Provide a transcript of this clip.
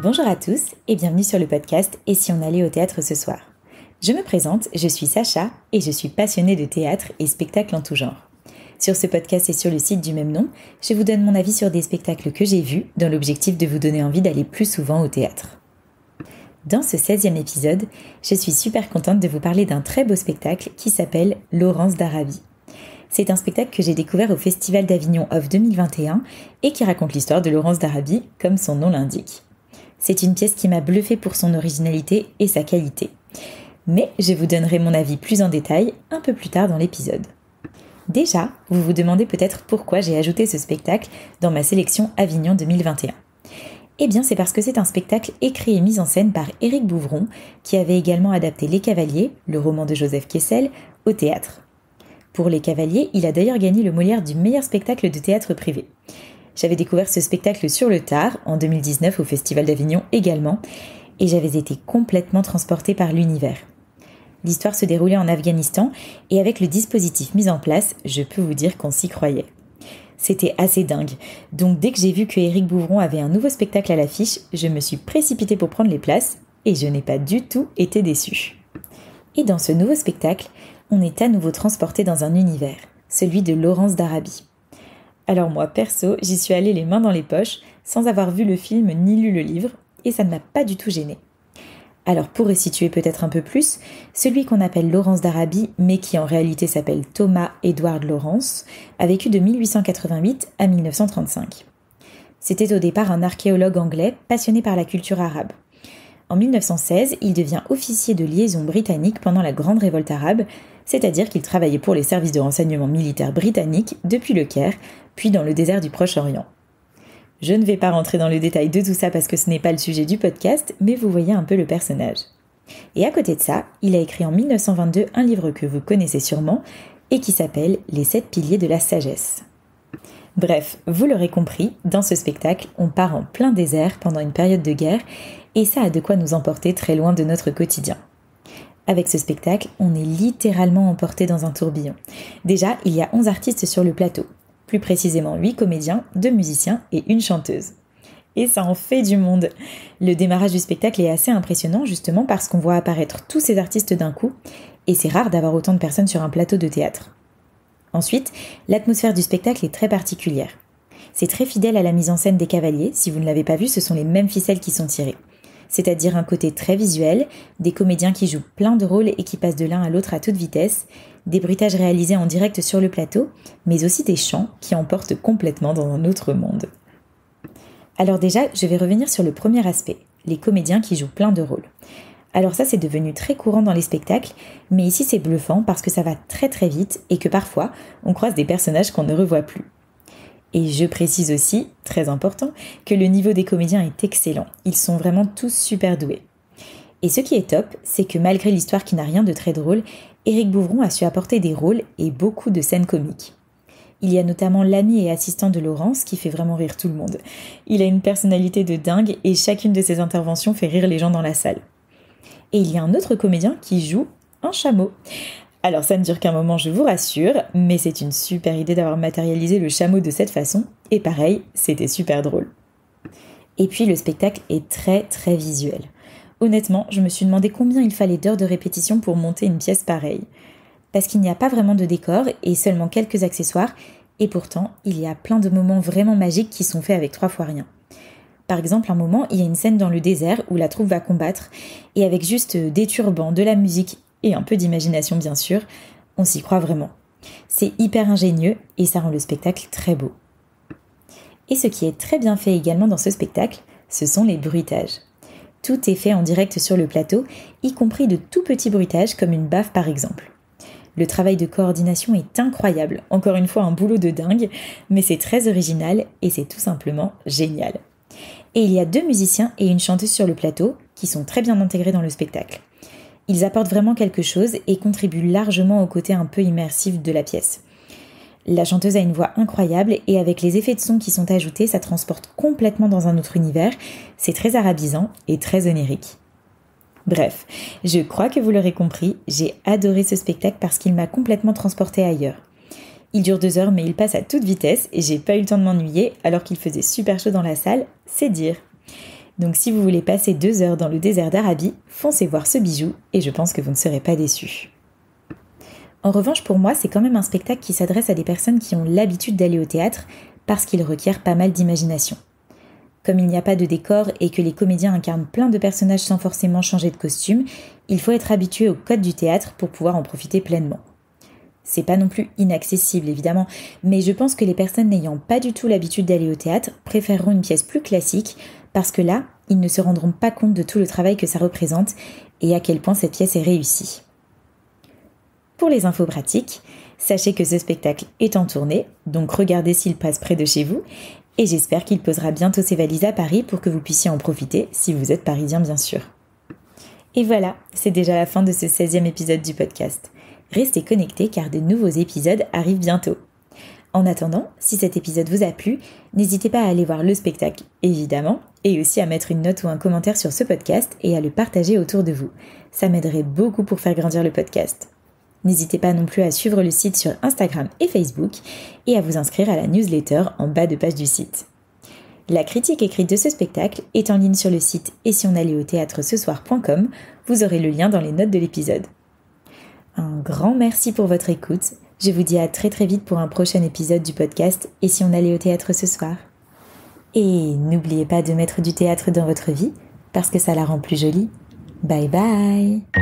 Bonjour à tous et bienvenue sur le podcast « Et si on allait au théâtre ce soir ?» Je me présente, je suis Sacha et je suis passionnée de théâtre et spectacles en tout genre. Sur ce podcast et sur le site du même nom, je vous donne mon avis sur des spectacles que j'ai vus dans l'objectif de vous donner envie d'aller plus souvent au théâtre. Dans ce 16e épisode, je suis super contente de vous parler d'un très beau spectacle qui s'appelle « Laurence d'Arabie ». C'est un spectacle que j'ai découvert au Festival d'Avignon Off 2021 et qui raconte l'histoire de Laurence d'Arabie, comme son nom l'indique. C'est une pièce qui m'a bluffée pour son originalité et sa qualité. Mais je vous donnerai mon avis plus en détail un peu plus tard dans l'épisode. Déjà, vous vous demandez peut-être pourquoi j'ai ajouté ce spectacle dans ma sélection Avignon 2021. Eh bien, c'est parce que c'est un spectacle écrit et mis en scène par Éric Bouvron, qui avait également adapté Les Cavaliers, le roman de Joseph Kessel, au théâtre. Pour Les Cavaliers, il a d'ailleurs gagné le Molière du meilleur spectacle de théâtre privé. J'avais découvert ce spectacle sur le tard, en 2019 au Festival d'Avignon également, et j'avais été complètement transportée par l'univers. L'histoire se déroulait en Afghanistan, et avec le dispositif mis en place, je peux vous dire qu'on s'y croyait. C'était assez dingue, donc dès que j'ai vu que Éric Bouvron avait un nouveau spectacle à l'affiche, je me suis précipitée pour prendre les places, et je n'ai pas du tout été déçue. Et dans ce nouveau spectacle, on est à nouveau transporté dans un univers, celui de Laurence d'Arabie. Alors moi, perso, j'y suis allée les mains dans les poches, sans avoir vu le film ni lu le livre, et ça ne m'a pas du tout gênée. Alors pour resituer peut-être un peu plus, celui qu'on appelle Laurence d'Arabie, mais qui en réalité s'appelle Thomas Edward Lawrence, a vécu de 1888 à 1935. C'était au départ un archéologue anglais passionné par la culture arabe. En 1916, il devient officier de liaison britannique pendant la Grande Révolte arabe, c'est-à-dire qu'il travaillait pour les services de renseignement militaire britanniques depuis le Caire, puis dans le désert du Proche-Orient. Je ne vais pas rentrer dans le détail de tout ça parce que ce n'est pas le sujet du podcast, mais vous voyez un peu le personnage. Et à côté de ça, il a écrit en 1922 un livre que vous connaissez sûrement et qui s'appelle « Les 7 piliers de la sagesse ». Bref, vous l'aurez compris, dans ce spectacle, on part en plein désert pendant une période de guerre et ça a de quoi nous emporter très loin de notre quotidien. Avec ce spectacle, on est littéralement emporté dans un tourbillon. Déjà, il y a 11 artistes sur le plateau. Plus précisément 8 comédiens, 2 musiciens et une chanteuse. Et ça en fait du monde. Le démarrage du spectacle est assez impressionnant justement parce qu'on voit apparaître tous ces artistes d'un coup et c'est rare d'avoir autant de personnes sur un plateau de théâtre. Ensuite, l'atmosphère du spectacle est très particulière. C'est très fidèle à la mise en scène des Cavaliers. Si vous ne l'avez pas vu, ce sont les mêmes ficelles qui sont tirées. C'est-à-dire un côté très visuel, des comédiens qui jouent plein de rôles et qui passent de l'un à l'autre à toute vitesse, des bruitages réalisés en direct sur le plateau, mais aussi des chants qui emportent complètement dans un autre monde. Alors déjà, je vais revenir sur le premier aspect, les comédiens qui jouent plein de rôles. Alors ça, c'est devenu très courant dans les spectacles, mais ici c'est bluffant parce que ça va très très vite et que parfois, on croise des personnages qu'on ne revoit plus. Et je précise aussi, très important, que le niveau des comédiens est excellent. Ils sont vraiment tous super doués. Et ce qui est top, c'est que malgré l'histoire qui n'a rien de très drôle, Éric Bouvron a su apporter des rôles et beaucoup de scènes comiques. Il y a notamment l'ami et assistant de Laurence qui fait vraiment rire tout le monde. Il a une personnalité de dingue et chacune de ses interventions fait rire les gens dans la salle. Et il y a un autre comédien qui joue un chameau. Alors ça ne dure qu'un moment, je vous rassure, mais c'est une super idée d'avoir matérialisé le chameau de cette façon, et pareil, c'était super drôle. Et puis le spectacle est très très visuel. Honnêtement, je me suis demandé combien il fallait d'heures de répétition pour monter une pièce pareille. Parce qu'il n'y a pas vraiment de décor et seulement quelques accessoires, et pourtant, il y a plein de moments vraiment magiques qui sont faits avec 3 fois rien. Par exemple, un moment, il y a une scène dans le désert où la troupe va combattre, et avec juste des turbans, de la musique et un peu d'imagination bien sûr, on s'y croit vraiment. C'est hyper ingénieux et ça rend le spectacle très beau. Et ce qui est très bien fait également dans ce spectacle, ce sont les bruitages. Tout est fait en direct sur le plateau, y compris de tout petits bruitages comme une baffe par exemple. Le travail de coordination est incroyable, encore une fois un boulot de dingue, mais c'est très original et c'est tout simplement génial. Et il y a 2 musiciens et une chanteuse sur le plateau qui sont très bien intégrés dans le spectacle. Ils apportent vraiment quelque chose et contribuent largement au côté un peu immersif de la pièce. La chanteuse a une voix incroyable et avec les effets de son qui sont ajoutés, ça transporte complètement dans un autre univers. C'est très arabisant et très onirique. Bref, je crois que vous l'aurez compris, j'ai adoré ce spectacle parce qu'il m'a complètement transportée ailleurs. Il dure 2 heures mais il passe à toute vitesse et j'ai pas eu le temps de m'ennuyer alors qu'il faisait super chaud dans la salle, c'est dire. Donc si vous voulez passer 2 heures dans le désert d'Arabie, foncez voir ce bijou et je pense que vous ne serez pas déçus. En revanche, pour moi, c'est quand même un spectacle qui s'adresse à des personnes qui ont l'habitude d'aller au théâtre parce qu'il requiert pas mal d'imagination. Comme il n'y a pas de décor et que les comédiens incarnent plein de personnages sans forcément changer de costume, il faut être habitué au code du théâtre pour pouvoir en profiter pleinement. C'est pas non plus inaccessible évidemment, mais je pense que les personnes n'ayant pas du tout l'habitude d'aller au théâtre préféreront une pièce plus classique parce que là, ils ne se rendront pas compte de tout le travail que ça représente et à quel point cette pièce est réussie. Pour les infos pratiques, sachez que ce spectacle est en tournée, donc regardez s'il passe près de chez vous, et j'espère qu'il posera bientôt ses valises à Paris pour que vous puissiez en profiter, si vous êtes parisien bien sûr. Et voilà, c'est déjà la fin de ce 16e épisode du podcast. Restez connectés car de nouveaux épisodes arrivent bientôt. En attendant, si cet épisode vous a plu, n'hésitez pas à aller voir le spectacle, évidemment, et aussi à mettre une note ou un commentaire sur ce podcast et à le partager autour de vous. Ça m'aiderait beaucoup pour faire grandir le podcast. N'hésitez pas non plus à suivre le site sur Instagram et Facebook et à vous inscrire à la newsletter en bas de page du site. La critique écrite de ce spectacle est en ligne sur le site et si on allait au théâtre ce soir.com, vous aurez le lien dans les notes de l'épisode. Un grand merci pour votre écoute. Je vous dis à très très vite pour un prochain épisode du podcast Et si on allait au théâtre ce soir. Et n'oubliez pas de mettre du théâtre dans votre vie parce que ça la rend plus jolie. Bye bye.